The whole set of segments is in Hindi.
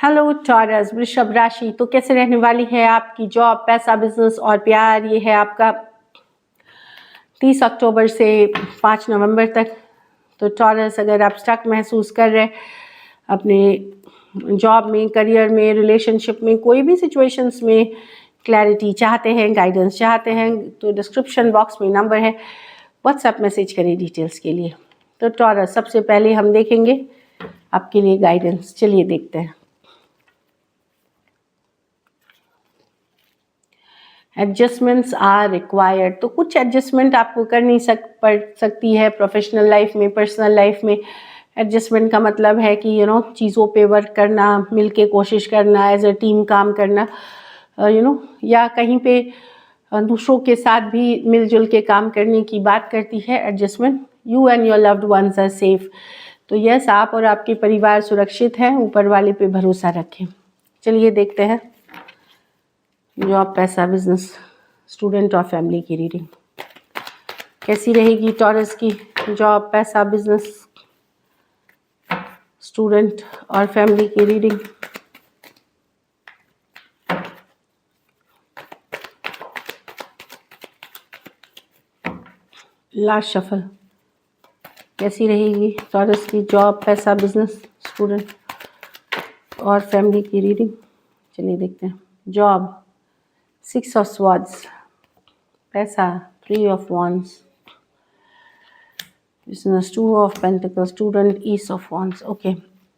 हेलो टॉरस, वृषभ राशि। तो कैसे रहने वाली है आपकी जॉब, पैसा, बिजनेस और प्यार। ये है आपका 30 अक्टूबर से 5 नवंबर तक। तो टॉरस, अगर आप स्टक महसूस कर रहे अपने जॉब में, करियर में, रिलेशनशिप में, कोई भी सिचुएशंस में क्लैरिटी चाहते हैं, गाइडेंस चाहते हैं, तो डिस्क्रिप्शन बॉक्स में नंबर है, व्हाट्सएप मैसेज करें डिटेल्स के लिए। तो टॉरस, सबसे पहले हम देखेंगे आपके लिए गाइडेंस। चलिए देखते हैं। Adjustments are required. तो कुछ एडजस्टमेंट आपको करनी पड़ सकती है प्रोफेशनल लाइफ में, पर्सनल लाइफ में। एडजस्टमेंट का मतलब है कि चीज़ों पे वर्क करना, मिलके कोशिश करना, एज अ टीम काम करना, या कहीं पे दूसरों के साथ भी मिलजुल के काम करने की बात करती है adjustment. You and your loved ones are safe. तो यस, आप और आपके परिवार सुरक्षित हैं, ऊपर वाले पे भरोसा रखें। चलिए देखते हैं जॉब, पैसा, बिजनेस, स्टूडेंट और फैमिली की रीडिंग कैसी रहेगी टॉरस की। जॉब, पैसा, बिजनेस, स्टूडेंट और फैमिली की रीडिंग। लास्ट शफल कैसी रहेगी टॉरस की जॉब, पैसा, बिजनेस, स्टूडेंट और फैमिली की रीडिंग। चलिए देखते हैं। जॉब 6 ऑफ स्वॉर्ड्स, पैसा 3 of wands, business 2 of pentacles, student is of wands. Okay,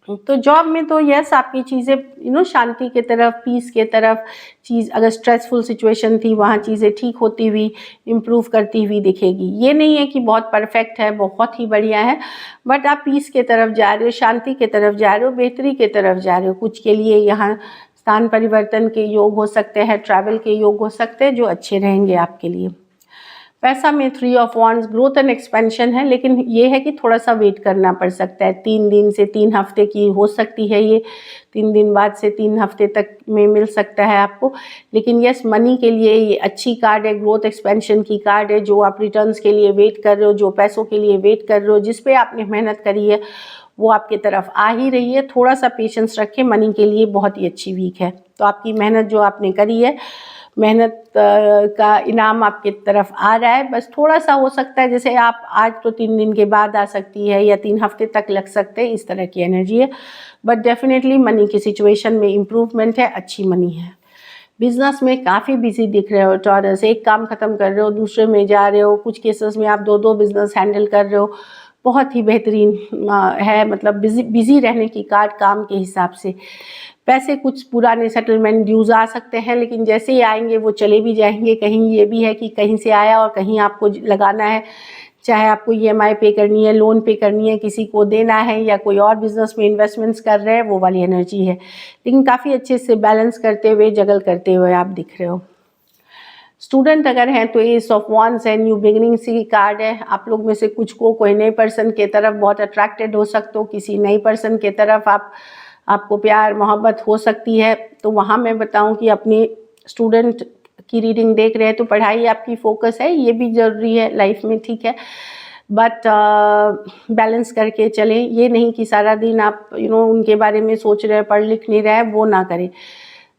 तो जॉब में तो यस, आपकी चीज़ें शांति के तरफ, पीस के तरफ, चीज़ अगर स्ट्रेसफुल सिचुएशन थी वहाँ चीज़ें ठीक होती हुई, इम्प्रूव करती हुई दिखेगी। ये नहीं है कि बहुत परफेक्ट है, बहुत ही बढ़िया है, बट आप पीस के तरफ जा रहे हो, शांति के तरफ जा रहे हो, बेहतरी के तरफ जा रहे हो। कुछ के लिए यहाँ स्थान परिवर्तन के योग हो सकते हैं, ट्रैवल के योग हो सकते हैं, जो अच्छे रहेंगे आपके लिए। पैसा में 3 of wands, growth and expansion है, लेकिन ये है कि थोड़ा सा वेट करना पड़ सकता है। 3 दिन से 3 हफ्ते की हो सकती है ये, 3 दिन बाद से 3 हफ्ते तक में मिल सकता है आपको। लेकिन यस, मनी के लिए ये अच्छी कार्ड है, ग्रोथ एक्सपेंशन की कार्ड है। जो आप रिटर्न्स के लिए वेट कर रहे हो, जो पैसों के लिए वेट कर रहे हो, जिस पे आपने मेहनत करी है वो आपकी तरफ आ ही रही है। थोड़ा सा पेशेंस रखें, मनी के लिए बहुत ही अच्छी वीक है। तो आपकी मेहनत जो आपने करी है, मेहनत का इनाम आपकी तरफ आ रहा है। बस थोड़ा सा हो सकता है, जैसे आप आज तो 3 दिन के बाद आ सकती है या 3 हफ्ते तक लग सकते हैं, इस तरह की एनर्जी है। बट डेफिनेटली मनी की सिचुएशन में इम्प्रूवमेंट है, अच्छी मनी है। बिजनेस में काफ़ी बिजी दिख रहे हो टॉरस, एक काम ख़त्म कर रहे हो, दूसरे में जा रहे हो। कुछ केसेस में आप 2 बिजनेस हैंडल कर रहे हो, बहुत ही बेहतरीन है। मतलब बिजी रहने की कार्ड काम के हिसाब से। पैसे कुछ पुराने सेटलमेंट ड्यूज आ सकते हैं, लेकिन जैसे ही आएंगे वो चले भी जाएंगे। कहीं ये भी है कि कहीं से आया और कहीं आपको लगाना है, चाहे आपको EMI पे करनी है, लोन पे करनी है, किसी को देना है, या कोई और बिजनेस में इन्वेस्टमेंट्स कर रहे हैं, वो वाली एनर्जी है। लेकिन काफ़ी अच्छे से बैलेंस करते हुए, जगल करते हुए आप दिख रहे हो। स्टूडेंट अगर हैं तो एस ऑफ वॉन्ड्स है, न्यू बिगिनिंग्स की कार्ड है। आप लोग में से कुछ को कोई नए पर्सन के तरफ बहुत अट्रैक्टेड हो सकते हो, किसी नई पर्सन के तरफ आपको प्यार मोहब्बत हो सकती है। तो वहाँ मैं बताऊँ कि अपने स्टूडेंट की रीडिंग देख रहे हैं तो पढ़ाई आपकी फोकस है, ये भी ज़रूरी है लाइफ में, ठीक है। बट बैलेंस करके चलें। ये नहीं कि सारा दिन आप उनके बारे में सोच रहे हैं, पढ़ लिख नहीं रहे हैं, वो ना करें।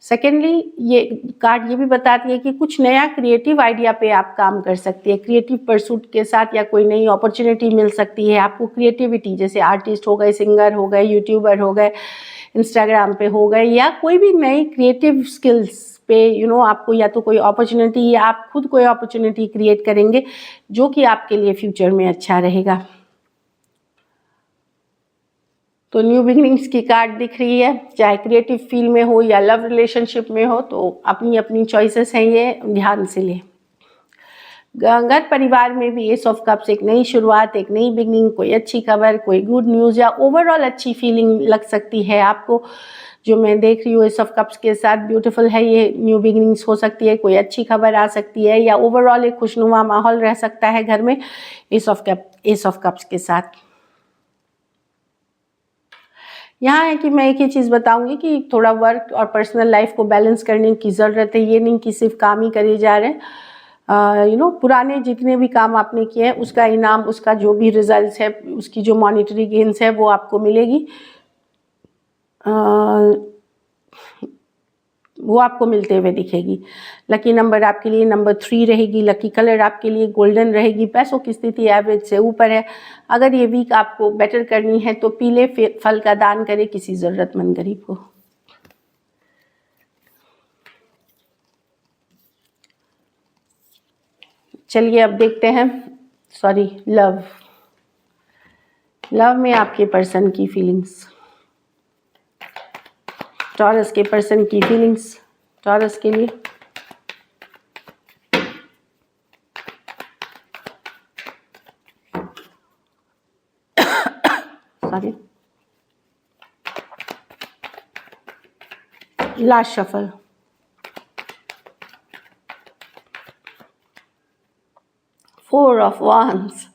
सेकेंडली, ये कार्ड ये भी बताती है कि कुछ नया क्रिएटिव आइडिया पे आप काम कर सकती है, क्रिएटिव परसूट के साथ, या कोई नई अपॉर्चुनिटी मिल सकती है आपको। क्रिएटिविटी जैसे आर्टिस्ट हो गए, सिंगर हो गए, यूट्यूबर हो गए, इंस्टाग्राम पे हो गए, या कोई भी नई क्रिएटिव स्किल्स पे आपको या तो कोई अपॉर्चुनिटी, या आप खुद कोई अपॉर्चुनिटी क्रिएट करेंगे जो कि आपके लिए फ्यूचर में अच्छा रहेगा। तो न्यू बिगिनिंग्स की कार्ड दिख रही है, चाहे क्रिएटिव फील्ड में हो या लव रिलेशनशिप में हो, तो अपनी अपनी चॉइसेस हैं, ये ध्यान से लें। घर परिवार में भी एस ऑफ कप्स, एक नई शुरुआत, एक नई बिगिनिंग, कोई अच्छी खबर, कोई गुड न्यूज़, या ओवरऑल अच्छी फीलिंग लग सकती है आपको। जो मैं देख रही हूँ एस ऑफ कप्स के साथ, ब्यूटीफुल है ये। न्यू बिगिनिंग्स हो सकती है, कोई अच्छी खबर आ सकती है, या ओवरऑल एक खुशनुमा माहौल रह सकता है घर में एस ऑफ कप्स के साथ। यहाँ है कि मैं एक ही चीज़ बताऊंगी कि थोड़ा वर्क और पर्सनल लाइफ को बैलेंस करने की ज़रूरत है। ये नहीं कि सिर्फ काम ही करे जा रहे हैं। पुराने जितने भी काम आपने किए हैं उसका इनाम, उसका जो भी रिजल्ट्स है, उसकी जो मॉनेटरी गेन्स है वो आपको मिलेगी। वो आपको मिलते हुए दिखेगी। लकी नंबर आपके लिए नंबर 3 रहेगी। लकी कलर आपके लिए गोल्डन रहेगी। पैसों की स्थिति एवरेज से ऊपर है। अगर ये वीक आपको बेटर करनी है तो पीले फल का दान करें किसी ज़रूरतमंद गरीब को। चलिए अब देखते हैं लव में आपके पर्सन की फीलिंग्स। टॉरस के पर्सन की फीलिंग्स टॉरस के लिए। Sorry, last shuffle. Four of wands.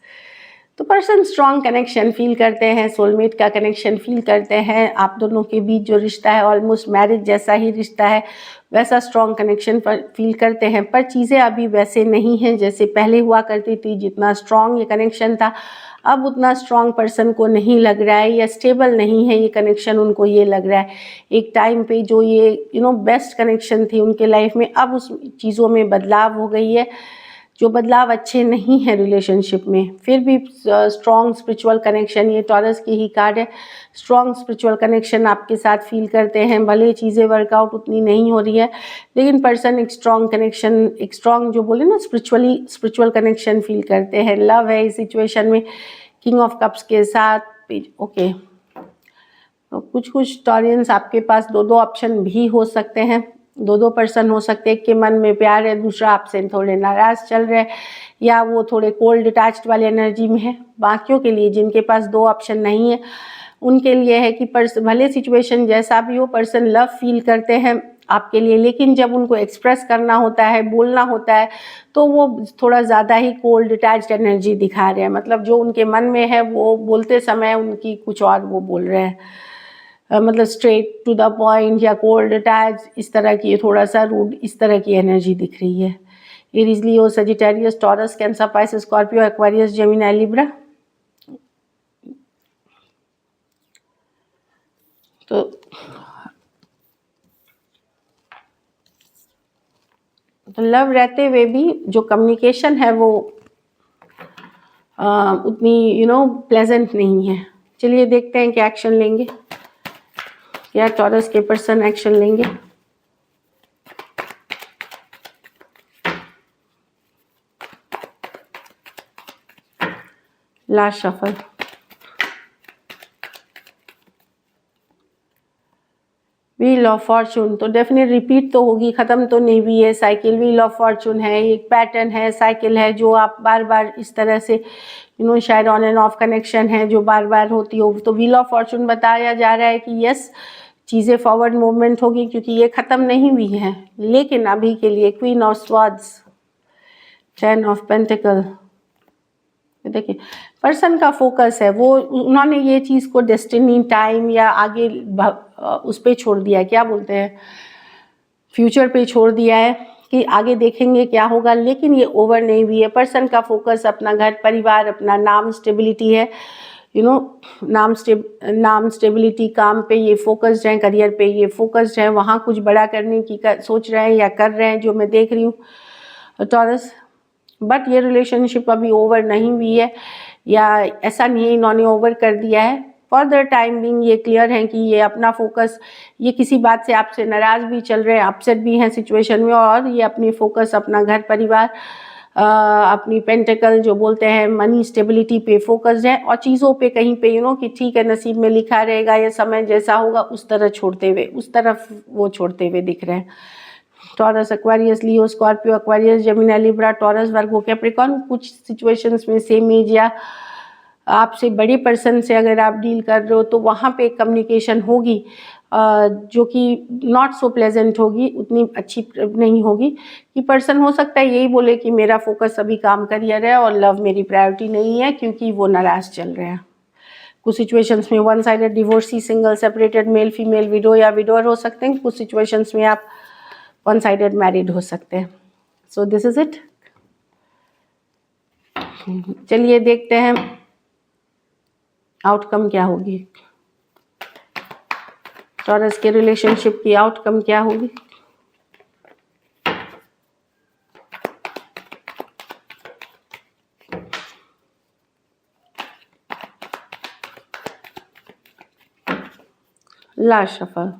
तो पर्सन स्ट्रॉन्ग कनेक्शन फील करते हैं, सोलमेट का कनेक्शन फील करते हैं। आप दोनों के बीच जो रिश्ता है ऑलमोस्ट मैरिज जैसा ही रिश्ता है, वैसा स्ट्रॉन्ग कनेक्शन फील करते हैं। पर चीज़ें अभी वैसे नहीं हैं जैसे पहले हुआ करती थी। जितना स्ट्रॉन्ग ये कनेक्शन था अब उतना स्ट्रॉन्ग पर्सन को नहीं लग रहा है, या स्टेबल नहीं है ये कनेक्शन। उनको ये लग रहा है एक टाइम पे जो ये बेस्ट कनेक्शन थी उनके लाइफ में, अब उस चीज़ों में बदलाव हो गई है, जो बदलाव अच्छे नहीं है रिलेशनशिप में। फिर भी स्ट्रॉन्ग स्पिरिचुअल कनेक्शन, ये टॉरस की ही कार्ड है, स्ट्रॉन्ग स्पिरिचुअल कनेक्शन आपके साथ फील करते हैं। भले चीज़ें वर्कआउट उतनी नहीं हो रही है, लेकिन पर्सन एक स्ट्रॉन्ग कनेक्शन, एक स्ट्रॉन्ग जो बोले ना स्पिरिचुअल कनेक्शन फील करते हैं। लव है इस सिचुएशन में किंग ऑफ कप्स के साथ। ओके, तो कुछ टॉरियंस आपके पास दो ऑप्शन भी हो सकते हैं, दो पर्सन हो सकते हैं। एक के मन में प्यार है, दूसरा आपसे थोड़े नाराज़ चल रहे हैं, या वो थोड़े कोल्ड डिटैच्ड वाली एनर्जी में है। बाकियों के लिए जिनके पास दो ऑप्शन नहीं है उनके लिए है कि भले सिचुएशन जैसा भी हो, पर्सन लव फील करते हैं आपके लिए, लेकिन जब उनको एक्सप्रेस करना होता है, बोलना होता है, तो वो थोड़ा ज़्यादा ही कोल्ड डिटैच्ड एनर्जी दिखा रहे हैं। मतलब जो उनके मन में है वो बोलते समय उनकी कुछ और वो बोल रहे हैं, मतलब स्ट्रेट टू द पॉइंट या कोल्ड अटैच, इस तरह की, थोड़ा सा रूड, इस तरह की एनर्जी दिख रही है। Aries, Leo, Sagittarius, Taurus, Cancer, Pisces, Scorpio, Aquarius, Gemini, Libra. तो लव रहते हुए भी जो कम्युनिकेशन है वो उतनी प्लेजेंट नहीं है। चलिए देखते हैं क्या एक्शन लेंगे, क्या टॉरस के पर्सन एक्शन लेंगे। Last shuffle. Wheel of Fortune, तो डेफिनेट रिपीट तो होगी, ख़त्म तो नहीं हुई है साइकिल। व्हील ऑफ फॉर्चून है, एक पैटर्न है, साइकिल है जो आप बार बार इस तरह से शायद ऑन एंड ऑफ कनेक्शन है जो बार बार होती हो। तो व्हील ऑफ फॉर्चून बताया जा रहा है कि यस, चीज़ें फॉरवर्ड मूवमेंट होगी क्योंकि ये ख़त्म नहीं हुई है। लेकिन अभी के लिए queen of swords, 10 of pentacle, देखिए पर्सन का फोकस है, वो उन्होंने ये चीज़ को डेस्टिनी, टाइम या आगे उस पे छोड़ दिया है, क्या बोलते हैं, फ्यूचर पे छोड़ दिया है कि आगे देखेंगे क्या होगा। लेकिन ये ओवर नहीं हुई है। पर्सन का फोकस अपना घर परिवार, अपना नाम, स्टेबिलिटी है, नाम स्टेबिलिटी, काम पे ये फोकस्ड हैं, करियर पे ये फोकस्ड हैं, वहाँ कुछ बड़ा करने की सोच रहे हैं या कर रहे हैं जो मैं देख रही हूँ टॉरस। बट ये रिलेशनशिप अभी ओवर नहीं हुई है, या ऐसा नहीं है इन्होंने ओवर कर दिया है। फॉर द टाइम बिंग ये क्लियर है कि ये अपना फोकस, ये किसी बात से आपसे नाराज़ भी चल रहे हैं, अपसेट भी हैं सिचुएशन में, और ये अपनी फोकस अपना घर परिवार, अपनी पेंटिकल जो बोलते हैं मनी स्टेबिलिटी पे फोकस्ड है, और चीज़ों पे कहीं पे कि ठीक है नसीब में लिखा रहेगा या समय जैसा होगा उस तरह छोड़ते हुए, उस तरफ वो छोड़ते हुए दिख रहे हैं। Taurus, Aquarius, Leo, Scorpio, Aquarius, Gemini, Libra, Taurus, Virgo, Capricorn. कुछ सिचुएशंस में सेम एज या आपसे बड़े पर्सन से अगर आप डील कर रहे हो तो वहाँ पे कम्युनिकेशन होगी जो कि नॉट सो प्लेजेंट होगी, उतनी अच्छी नहीं होगी। कि पर्सन हो सकता है यही बोले कि मेरा फोकस अभी काम करियर है और लव मेरी प्रायोरिटी नहीं है, क्योंकि वो नाराज़ चल रहे हैं। कुछ सिचुएशंस में one sided divorcee, single, separated, male female, window या विडोअर हो सकते हैं। कुछ सिचुएशंस में आप वन साइडेड मैरिड हो सकते हैं। So this is it. चलिए देखते हैं आउटकम क्या होगी, टॉरस के रिलेशनशिप की आउटकम क्या होगी। Last shuffle,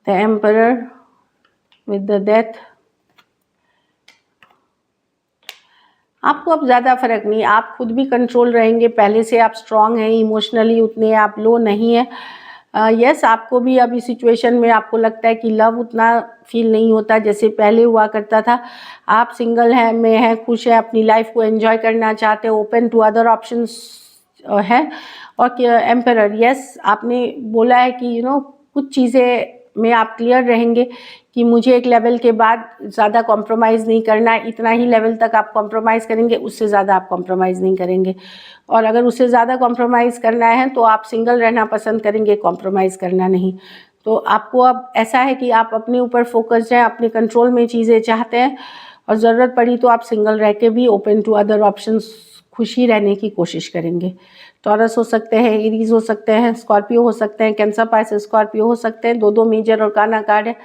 the emperor with the death. आपको अब ज़्यादा फ़र्क नहीं, आप खुद भी कंट्रोल रहेंगे, पहले से आप स्ट्रांग हैं, इमोशनली उतने आप लो नहीं है। यस, आपको भी अभी सिचुएशन में आपको लगता है कि लव उतना फील नहीं होता जैसे पहले हुआ करता था। आप सिंगल हैं में हैं, खुश हैं, अपनी लाइफ को एंजॉय करना चाहते हैं, ओपन टू अदर ऑप्शंस है। और एम्परर, यस, आपने बोला है कि कुछ चीज़ें में आप क्लियर रहेंगे कि मुझे एक लेवल के बाद ज़्यादा कॉम्प्रोमाइज़ नहीं करना है, इतना ही लेवल तक आप कॉम्प्रोमाइज़ करेंगे, उससे ज़्यादा आप कॉम्प्रोमाइज़ नहीं करेंगे। और अगर उससे ज़्यादा कॉम्प्रोमाइज़ करना है तो आप सिंगल रहना पसंद करेंगे, कॉम्प्रोमाइज़ करना नहीं। तो आपको अब ऐसा है कि आप अपने ऊपर फोकस्ड हैं, अपने कंट्रोल में चीज़ें चाहते हैं, और ज़रूरत पड़ी तो आप सिंगल रह के भी ओपन टू अदर ऑप्शंस खुशी रहने की कोशिश करेंगे। टॉरस हो सकते हैं, एरीज हो सकते हैं, स्कॉर्पियो हो सकते हैं, कैंसर, पाइसेस, स्कॉर्पियो हो सकते हैं। दो मेजर और काना कार्ड है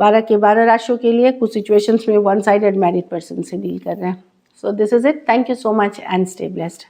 12 के 12 राशियों के लिए। कुछ सिचुएशंस में वन साइडेड मैरिड पर्सन से डील कर रहे हैं। So this is it. Thank you so much and stay blessed.